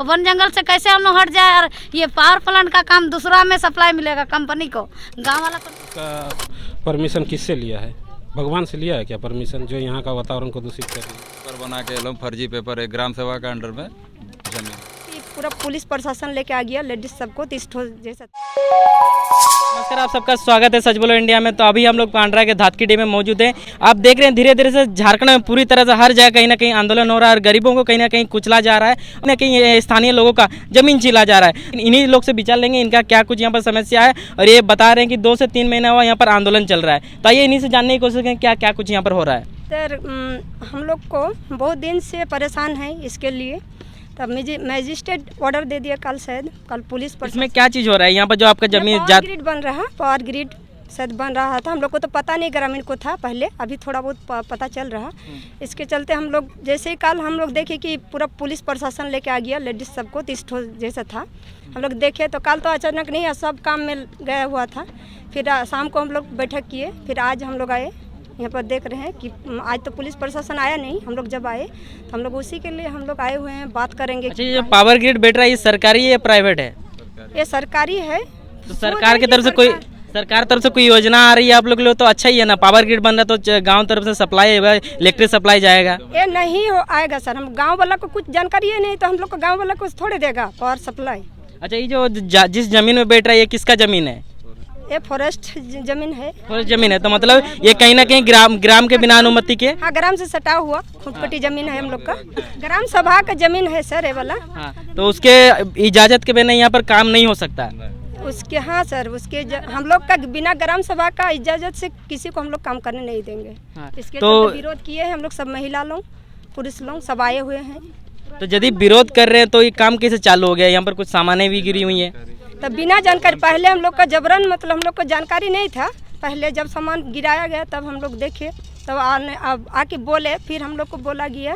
One जंगल से कैसे हम लोग हट जाए। और ये पावर प्लांट का काम दूसरा में सप्लाई मिलेगा कंपनी को, गाँव वाला का परमिशन किससे लिया है? भगवान से लिया है क्या परमिशन, जो यहाँ का वातावरण को दूषित कर रही है? पेपर बना के लोग फर्जी पेपर है, ग्राम सभा का अंडर में जमीन पूरा पुलिस प्रशासन लेके आ गया, लेडीज सबको 30 ठोस जैसा। नमस्कार, आप सबका स्वागत है सच बोलो इंडिया में। तो अभी हम लोग पांड्रा के धातकी डैम में मौजूद हैं। आप देख रहे हैं धीरे धीरे से झारखंड में पूरी तरह से हर जगह कहीं ना कहीं आंदोलन हो रहा है और गरीबों को कहीं ना कहीं कुचला जा रहा है, कहीं ना कहीं स्थानीय लोगों का जमीन छीना जा रहा है। इन्हीं लोग से विचार लेंगे इनका क्या कुछ यहाँ पर समस्या है, और ये बता रहे हैं कि 2 से 3 महीना हुआ यहाँ पर आंदोलन चल रहा है। तो आइए इन्हीं से जानने की कोशिश करें क्या क्या कुछ यहाँ पर हो रहा है। सर, हम लोग को बहुत दिन से परेशान है इसके लिए, तब मैजिस्ट्रेट ऑर्डर दे दिया कल, शायद कल पुलिस पर। इसमें क्या चीज़ हो रहा है यहाँ पर जो आपका जमीन पावर ग्रिड बन रहा, पावर ग्रिड शायद बन रहा था। हम लोग को तो पता नहीं ग्रामीण को था पहले, अभी थोड़ा बहुत पता चल रहा। इसके चलते हम लोग जैसे ही कल हम लोग देखे कि पूरा पुलिस प्रशासन लेके आ गया, लेडीज सबको 30 ठोस जैसा था। हम लोग देखे तो कल तो अचानक नहीं, सब काम में गया हुआ था। फिर शाम को हम लोग बैठक किए, फिर आज हम लोग आए यहाँ पर। देख रहे हैं कि आज तो पुलिस प्रशासन आया नहीं, हम लोग जब आए तो हम लोग उसी के लिए हम लोग आए हुए हैं, बात करेंगे। अच्छा, ये पावर ग्रिड बैठ रहा है, ये सरकारी है या प्राइवेट है? ये सरकारी है। तो सरकार की तरफ से कोई योजना आ रही है आप लोग के लिए तो अच्छा ही है ना। पावर ग्रिड बन रहा तो गांव तरफ से सप्लाई इलेक्ट्रिक सप्लाई जाएगा। ये नहीं आएगा सर, हम गांव वाला को कुछ जानकारी है नहीं, तो हम लोग को गांव वाला कुछ थोड़े देगा पावर सप्लाई। अच्छा, ये जो जिस जमीन में बैठ रहा है ये किसका जमीन है? ये फॉरेस्ट जमीन है। फॉरेस्ट जमीन है, तो मतलब ये कहीं ना कहीं ग्राम के बिना अनुमति के। हाँ, ग्राम से सटा हुआ खुदपट्टी जमीन है हम लोग का, ग्राम सभा का जमीन है सर ये वाला। हाँ, तो उसके इजाजत के बिना यहाँ पर काम नहीं हो सकता। उसके हाँ सर, उसके हम लोग का बिना ग्राम सभा का इजाजत से किसी को हम लोग काम करने नहीं देंगे। इसके तो विरोध किए हैं हम लोग, सब महिला लोग पुरुष लोग सब आए हुए हैं। तो यदि विरोध कर रहे हैं तो ये काम कैसे चालू हो गया? यहाँ पर कुछ सामानें भी गिरी हुई है। तब बिना जानकारी, पहले हम लोग का जबरन, मतलब हम लोग को जानकारी नहीं था। पहले जब सामान गिराया गया तब हम लोग देखे, तब आके बोले। फिर हम लोग को बोला गया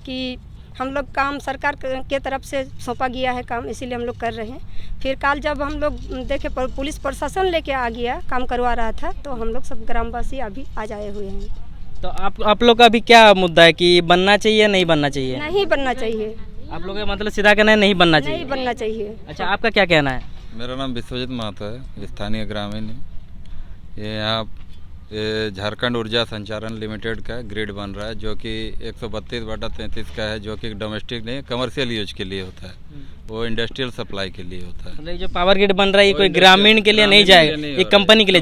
कि हम लोग काम सरकार के तरफ से सौंपा गया है काम, इसीलिए हम लोग कर रहे हैं। फिर कल जब हम लोग देखे पुलिस प्रशासन लेके आ गया, काम करवा रहा था, तो हम लोग सब ग्रामवासी अभी आज आए हुए हैं। तो आप लोग का अभी क्या मुद्दा है कि बनना चाहिए या नहीं बनना चाहिए? नहीं बनना चाहिए। आप लोग का मतलब सीधा कहना है नहीं बनना चाहिए? नहीं बनना चाहिए। अच्छा, आपका क्या कहना है? मेरा नाम विश्वजीत महतो है, स्थानीय ग्रामीण है। ये यहाँ झारखंड ऊर्जा संचारण लिमिटेड का ग्रिड बन रहा है, जो कि 132/33 का है, जो कि डोमेस्टिक नहीं कमर्शियल यूज के लिए होता है, वो इंडस्ट्रियल सप्लाई के लिए होता है। मतलब जो पावर ग्रिड बन रहा है ये कोई ग्रामीण के लिए नहीं जाएगा, ये कंपनी के लिए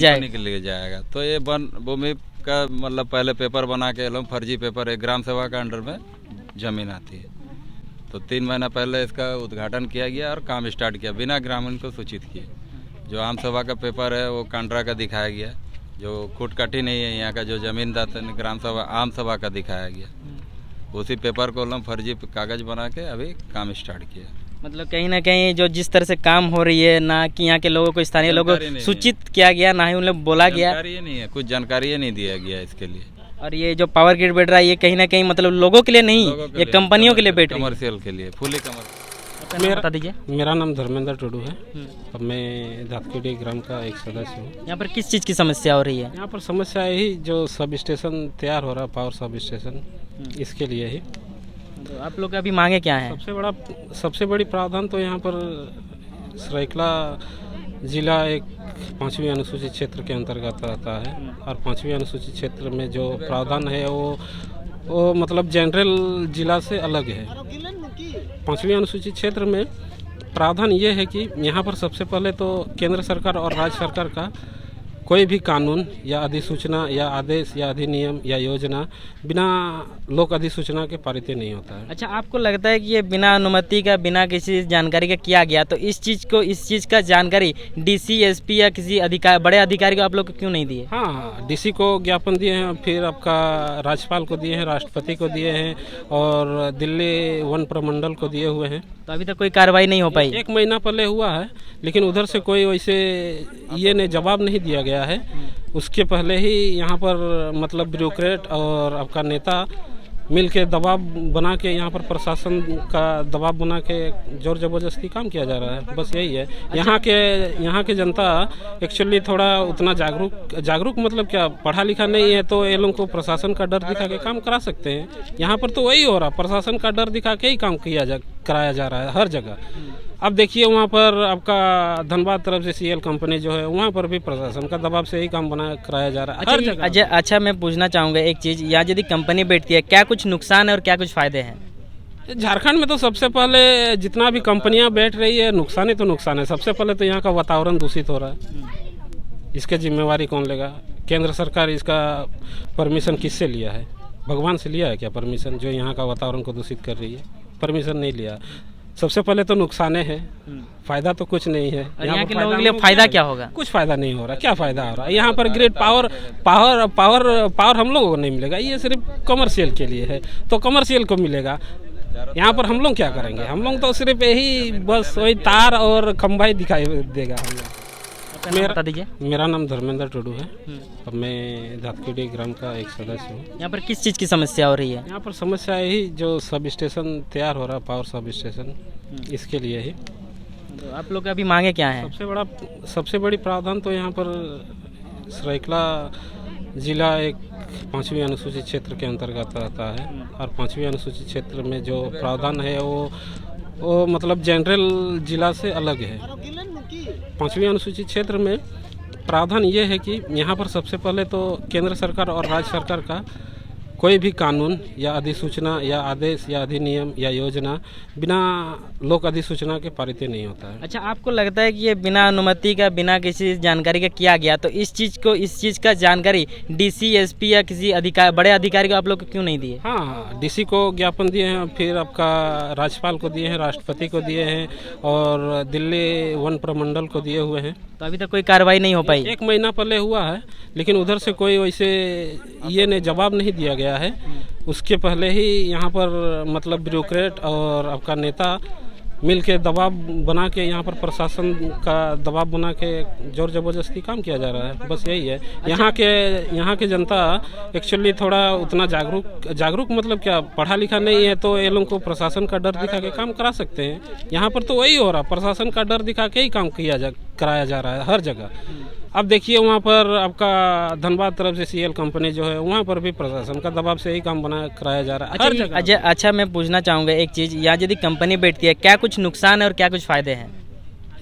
जाएगा। तो ये भूमि का मतलब पहले पेपर बना के लोग फर्जी पेपर है, ग्राम सभा का अंडर में जमीन आती है। तो 3 महीना पहले इसका उद्घाटन किया गया और काम स्टार्ट किया बिना ग्रामीण को सूचित किए। जो आम सभा का पेपर है वो कांड्रा का दिखाया गया, जो खुटकटी नहीं है यहाँ का, जो जमीनदार ग्राम सभा आम सभा का दिखाया गया। उसी पेपर को हम फर्जी कागज़ बना के अभी काम स्टार्ट किया। मतलब कहीं ना कहीं जो जिस तरह से काम हो रही है ना, कि यहाँ के लोगों को, स्थानीय लोगों को सूचित किया गया, ना ही उन लोग बोला गया, जानकारी नहीं है, कुछ जानकारी नहीं दिया गया इसके लिए। और ये जो पावर ग्रिड बैठ रहा है ये कहीं ना कहीं मतलब लोगों के लिए नहीं, ये कंपनियों के लिए बैठ रही है, कमर्शियल के लिए, फुली कमर्शियल। बता दीजिए। मेरा नाम धर्मेंद्र टुडू है और मैं धातकी ग्राम का एक सदस्य हूँ। यहाँ पर किस चीज़ की समस्या हो रही है? यहाँ पर समस्या यही, जो सब स्टेशन तैयार हो रहा है, पावर सब स्टेशन, इसके लिए ही। तो आप लोग का अभी मांगे क्या है? सबसे बड़ी प्रावधान तो यहाँ पर सरायकला जिला एक 5वीं अनुसूचित क्षेत्र के अंतर्गत आता है, और 5वीं अनुसूचित क्षेत्र में जो प्रावधान है वो मतलब जनरल जिला से अलग है। 5वीं अनुसूचित क्षेत्र में प्रावधान ये है कि यहाँ पर सबसे पहले तो केंद्र सरकार और राज्य सरकार का कोई भी कानून या अधिसूचना या आदेश या अधिनियम या योजना बिना लोक अधिसूचना के पारित नहीं होता है। अच्छा, आपको लगता है कि ये बिना अनुमति का, बिना किसी जानकारी का किया गया, तो इस चीज़ का जानकारी डीसी, एसपी या किसी बड़े अधिकारी को आप लोग को क्यों नहीं दिए? हाँ, डीसी को ज्ञापन दिए हैं, फिर आपका राज्यपाल को दिए हैं, राष्ट्रपति को दिए हैं, और दिल्ली वन प्रमंडल को दिए हुए हैं। तो अभी तक कोई कार्रवाई नहीं हो पाई? 1 महीना पहले हुआ है, लेकिन उधर से कोई वैसे ये ने जवाब नहीं दिया गया है। उसके पहले ही यहाँ पर मतलब ब्यूरोक्रेट और आपका नेता मिल के दबाव बना के यहाँ पर प्रशासन का दबाव बना के जोर ज़बरदस्ती काम किया जा रहा है, बस यही है। यहाँ के जनता एक्चुअली थोड़ा उतना जागरूक मतलब क्या, पढ़ा लिखा नहीं है, तो ये लोगों को प्रशासन का डर दिखा के काम करा सकते हैं। यहाँ पर तो वही हो रहा, प्रशासन का डर दिखा के ही काम कराया जा रहा है हर जगह। अब देखिए वहाँ पर आपका धनबाद तरफ से CL कंपनी जो है, वहाँ पर भी प्रशासन का दबाव से ही काम कराया जा रहा है हर जगह। अच्छा, मैं पूछना चाहूँगा एक चीज़, यहाँ यदि कंपनी बैठती है, क्या कुछ नुकसान है और क्या कुछ फ़ायदे हैं? झारखंड में तो सबसे पहले जितना भी कंपनियां बैठ रही है, नुकसान ही तो नुकसान है। सबसे पहले तो यहाँ का वातावरण दूषित हो रहा है, इसके जिम्मेवारी कौन लेगा? केंद्र सरकार इसका परमिशन किससे लिया है? भगवान से लिया है क्या परमिशन, जो यहाँ का वातावरण को दूषित कर रही है? परमिशन नहीं लिया। सबसे पहले तो नुकसान है, फायदा तो कुछ नहीं है। यहाँ के लोगों के लिए फायदा क्या होगा? कुछ फायदा नहीं हो रहा। क्या फायदा हो रहा है? यहाँ पर ग्रेड पावर हम लोगों को नहीं मिलेगा, ये सिर्फ कमर्शियल के लिए है, तो कमर्शियल को मिलेगा। यहाँ पर हम लोग क्या करेंगे? हम लोग तो सिर्फ यही बस वही तार और खंभा ही दिखाई देगा हम लोग। मेरा नाम धर्मेंद्र टुडू है, अब मैं धातकीडी ग्राम का एक सदस्य हूँ। यहाँ पर किस चीज़ की समस्या हो रही है? यहाँ पर समस्या यही जो सब स्टेशन तैयार हो रहा है, पावर सब स्टेशन, इसके लिए ही। तो आप लोग अभी मांगे क्या है? सबसे बड़ी प्रावधान तो यहाँ पर सरायकेला जिला एक 5वीं अनुसूचित क्षेत्र के अंतर्गत आता है, और 5वीं अनुसूचित क्षेत्र में जो प्रावधान है वो मतलब जनरल जिला से अलग है। 5वीं अनुसूचित क्षेत्र में प्रावधान ये है कि यहाँ पर सबसे पहले तो केंद्र सरकार और राज्य सरकार का कोई भी कानून या अधिसूचना या आदेश या अधिनियम या योजना बिना लोक अधिसूचना के पारित नहीं होता है। अच्छा, आपको लगता है कि ये बिना अनुमति का, बिना किसी जानकारी का किया गया, तो इस चीज़ का जानकारी DC SP या किसी बड़े अधिकारी को आप लोग क्यों नहीं दिए? हाँ, DC को ज्ञापन दिए हैं, फिर आपका राज्यपाल को दिए हैं, राष्ट्रपति को दिए हैं, और दिल्ली वन प्रमंडल को दिए हुए हैं। तो अभी तक कोई कार्रवाई नहीं हो पाई? 1 महीना पहले हुआ है, लेकिन उधर से कोई वैसे ये जवाब नहीं दिया गया है। उसके पहले ही यहाँ पर मतलब ब्यूरोक्रेट और आपका नेता मिल के दबाव बना के यहाँ पर प्रशासन का दबाव बना के जोर ज़बरदस्ती काम किया जा रहा है, बस यही है। यहाँ के जनता एक्चुअली थोड़ा उतना जागरूक मतलब क्या, पढ़ा लिखा नहीं है, तो ये लोगों को प्रशासन का डर दिखा के काम करा सकते हैं। यहाँ पर तो वही हो रहा, प्रशासन का डर दिखा के ही काम कराया जा रहा है हर जगह। अब देखिए वहाँ पर आपका धनबाद तरफ से CL कंपनी जो है, वहाँ पर भी प्रशासन का दबाव से ही काम कराया जा रहा है हर जगह। अच्छा, मैं पूछना चाहूँगा एक चीज़, यहाँ यदि कंपनी बैठती है, क्या कुछ नुकसान है और क्या कुछ फ़ायदे हैं?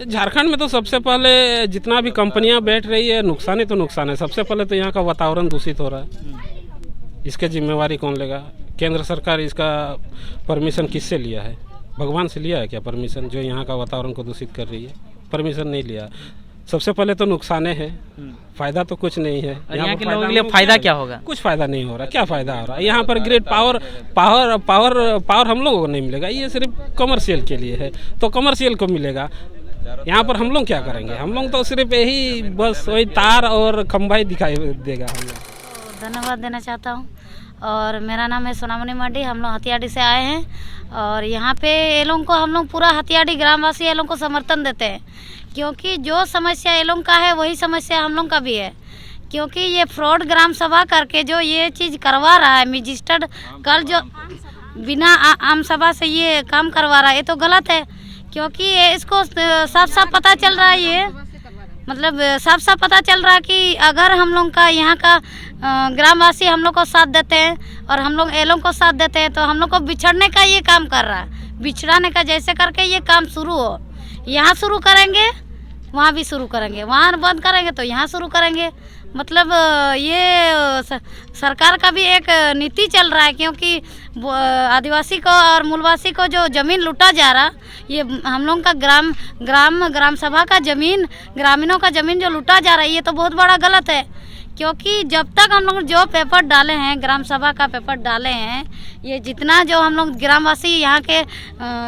झारखंड में तो सबसे पहले जितना भी कंपनियां बैठ रही है, नुकसान ही तो नुकसान है। सबसे पहले तो यहाँ का वातावरण दूषित हो रहा है, इसके जिम्मेवारी कौन लेगा? केंद्र सरकार इसका परमिशन किससे लिया है? भगवान से लिया है क्या परमिशन, जो यहाँ का वातावरण को दूषित कर रही है? परमिशन नहीं लिया। सबसे पहले तो नुकसान है, फायदा तो कुछ नहीं है। यहाँ के लोगों के लिए फायदा क्या होगा? कुछ फायदा नहीं हो रहा। क्या फायदा हो रहा है? यहाँ पर ग्रेड पावर हम लोगों को नहीं मिलेगा, ये सिर्फ कमर्शियल के लिए है, तो कमर्शियल को मिलेगा। यहाँ पर हम लोग क्या करेंगे? हम लोग तो सिर्फ यही बस वही तार और खंभा ही दिखाई देगा हम लोग। धन्यवाद देना चाहता हूँ, और मेरा नाम है सोनामणि मार्डी। हम लोग हथियाड़ी से आए हैं, और यहाँ पे ये लोगों को हम लोग पूरा हथियाड़ी ग्रामवासी ये लोगों को समर्थन देते हैं, क्योंकि जो समस्या ये लोगों का है वही समस्या हम लोग का भी है। क्योंकि ये फ्रॉड ग्राम सभा करके जो ये चीज़ करवा रहा है, मजिस्ट्रेट कल जो बिना आम सभा से ये काम करवा रहा है, ये तो गलत है। क्योंकि ये इसको साफ पता चल रहा है, ये मतलब साफ पता चल रहा है कि अगर हम लोग का यहाँ का ग्रामवासी हम लोग को साथ देते हैं और हम लोग ये लोग को साथ देते हैं, तो हम लोग को बिछड़ने का ये काम कर रहा है, बिछड़ाने का जैसे करके ये काम शुरू हो। यहाँ शुरू करेंगे वहाँ भी शुरू करेंगे, वहाँ बंद करेंगे तो यहाँ शुरू करेंगे। मतलब ये सरकार का भी एक नीति चल रहा है, क्योंकि आदिवासी को और मूलवासी को जो ज़मीन लूटा जा रहा, ये हम लोग का ग्राम सभा का ज़मीन, ग्रामीणों का ज़मीन जो लूटा जा रहा है, ये तो बहुत बड़ा गलत है। क्योंकि जब तक हम लोग जो पेपर डाले हैं, ग्राम सभा का पेपर डाले हैं, ये जितना जो हम लोग ग्रामवासी यहाँ के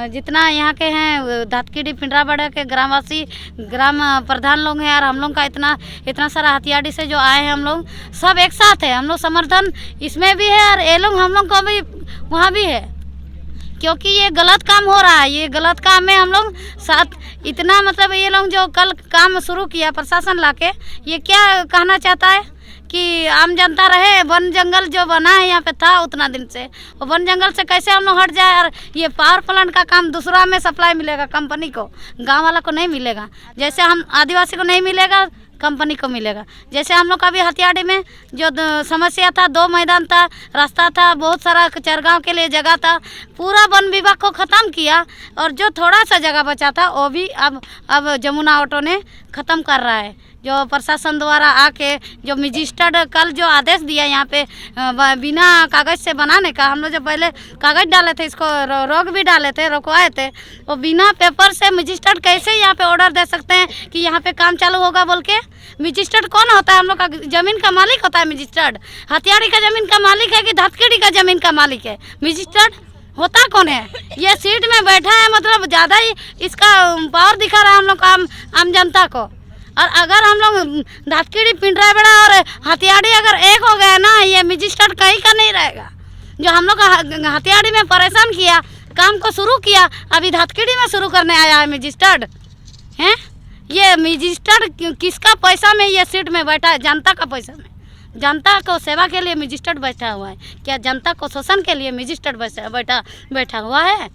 जितना यहाँ के हैं धातकीडी पिंडराबाड़ा के ग्रामवासी, ग्राम प्रधान लोग हैं, और हम लोग का इतना सारा हथियाड़ी से जो आए हैं, हम लोग सब एक साथ है। हम लोग समर्थन इसमें भी है, और ये लोग हम लोग को भी वहाँ भी है। क्योंकि ये गलत काम हो रहा है, ये गलत काम में हम लोग साथ इतना मतलब ये लोग जो कल काम शुरू किया प्रशासन लाके, ये क्या कहना चाहता है कि आम जनता रहे। वन जंगल जो बना है यहाँ पे था उतना दिन से, वो वन जंगल से कैसे हम लोग हट जाए। और ये पावर प्लांट का काम दूसरा में सप्लाई मिलेगा कंपनी को, गांव वाला को नहीं मिलेगा। जैसे हम आदिवासी को नहीं मिलेगा, कंपनी को मिलेगा। जैसे हम लोग का भी हथियाड़ी में जो समस्या था, 2 मैदान था, रास्ता था, बहुत सारा चरगांव के लिए जगह था, पूरा वन विभाग को ख़त्म किया। और जो थोड़ा सा जगह बचा था वो भी अब जमुना ऑटो ने ख़त्म कर रहा है। जो प्रशासन द्वारा आके जो मजिस्ट्रेट कल जो आदेश दिया यहाँ पे बिना कागज़ से बनाने का, हम लोग जो पहले कागज़ डाले थे, इसको रोक भी डाले थे, रोकवाए थे, वो बिना पेपर से मजिस्ट्रेट कैसे यहाँ पे ऑर्डर दे सकते हैं कि यहाँ पे काम चालू होगा बोल के। मजिस्ट्रेट कौन होता है? हम लोग का ज़मीन का मालिक होता है मजिस्ट्रेट। हथियाड़ी का ज़मीन का मालिक है कि धतखेड़ी का ज़मीन का मालिक है? मजिस्ट्रेट होता कौन है? ये सीट में बैठा है, मतलब ज़्यादा ही इसका पावर दिखा रहा है हम लोग का आम जनता को। और अगर हम लोग धतखेड़ी, पिंडराबेड़ा और हथियाड़ी अगर एक हो गया ना, ये मजिस्ट्रेट कहीं का नहीं रहेगा। जो हम लोग का हथियाड़ी में परेशान किया, काम को शुरू किया, अभी धतखेड़ी में शुरू करने आया है मजिस्ट्रेट हैं। ये मजिस्ट्रेट किसका पैसा में ये सीट में बैठा है? जनता का पैसा में। जनता को सेवा के लिए मजिस्ट्रेट बैठा हुआ है क्या? जनता को शोषण के लिए मजिस्ट्रेट बैठा हुआ है?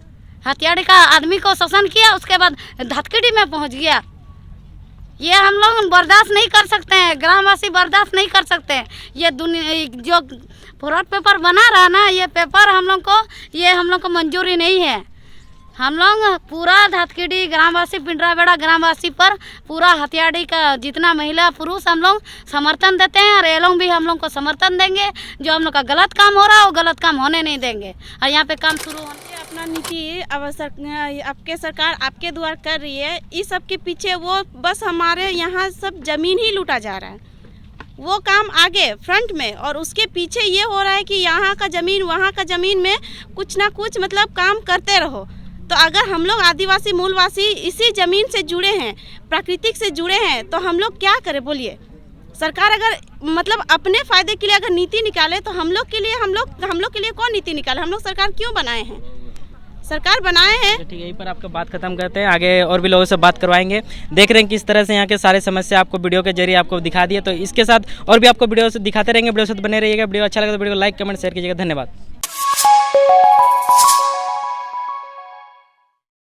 हथियाड़ी का आदमी को शोषण किया, उसके बाद धतखेड़ी में पहुंच गया। ये हम लोग बर्दाश्त नहीं कर सकते हैं, ग्रामवासी बर्दाश्त नहीं कर सकते हैं। ये जो पूरा पेपर बना रहा ना, ये पेपर हम लोग को मंजूरी नहीं है। हम लोग पूरा धतखेड़ी ग्रामवासी, पिंडराबेड़ा ग्रामवासी पर पूरा हथियाड़ी का जितना महिला पुरुष हम लोग समर्थन देते हैं, और ये लोग भी हम लोग को समर्थन देंगे। जो हम लोग का गलत काम हो रहा है वो गलत काम होने नहीं देंगे, और यहाँ पे काम शुरू होने। अपना नीति आपके सरकार आपके द्वारा कर रही है, इस सब के पीछे वो बस हमारे यहाँ सब ज़मीन ही लूटा जा रहा है। वो काम आगे फ्रंट में, और उसके पीछे ये हो रहा है कि यहाँ का ज़मीन वहाँ का ज़मीन में कुछ ना कुछ मतलब काम करते रहो। तो अगर हम लोग आदिवासी मूलवासी इसी ज़मीन से जुड़े हैं, प्राकृतिक से जुड़े हैं, तो हम लोग क्या करें बोलिए? सरकार अगर मतलब अपने फ़ायदे के लिए अगर नीति निकाले, तो हम लोग के लिए कौन नीति निकाले? हम लोग सरकार क्यों बनाए हैं? सरकार बनाए हैं। ठीक है, यहीं पर आपका बात खत्म करते हैं, आगे और भी लोगों से बात करवाएंगे। देख रहे हैं किस तरह से यहाँ के सारे समस्या आपको वीडियो के जरिए आपको दिखा दिए। तो इसके साथ और भी आपको वीडियो से दिखाते रहेंगे। वीडियो से बने रहिएगा। वीडियो अच्छा लगे तो वीडियो को लाइक, कमेंट, शेयर कीजिएगा। धन्यवाद।